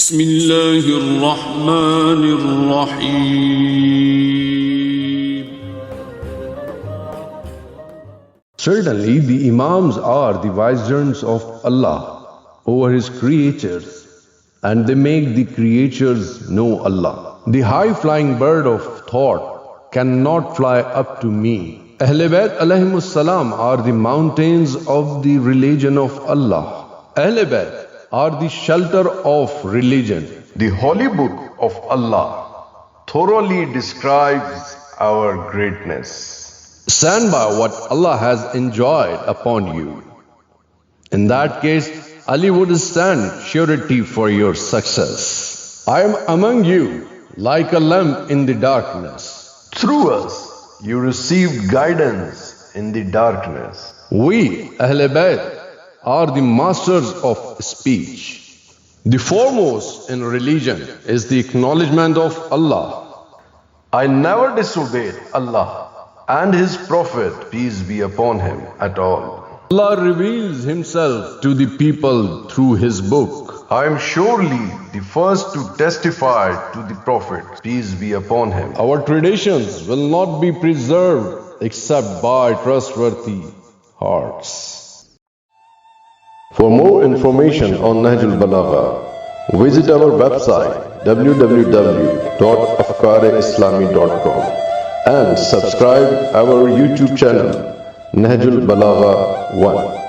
بسم الله الرحمن الرحيم. Certainly the Imams are the vicegerents of Allah over His creatures, and they make the creatures know Allah. The high-flying bird of thought cannot fly up to me. Ahlebayt alayhimus salam are the mountains of the religion of Allah. Ahlebayt are the shelter of religion. The Holy Book of Allah thoroughly describes our greatness. Stand by what Allah has enjoined upon you. In that case, Ali would stand surety for your success. I am among you like a lamp in the darkness. Through us, you received guidance in the darkness. We, Ahlebayt, are the masters of speech. The foremost in religion is the acknowledgement of Allah. I never disobeyed Allah and His Prophet, peace be upon him, at all. Allah reveals Himself to the people through His book. I am surely the first to testify to the Prophet, peace be upon him. Our traditions will not be preserved except by trustworthy hearts. For more information on Nahjul Balagha, visit our website www.afkarislami.com and subscribe our YouTube channel Nahjul Balagha 1.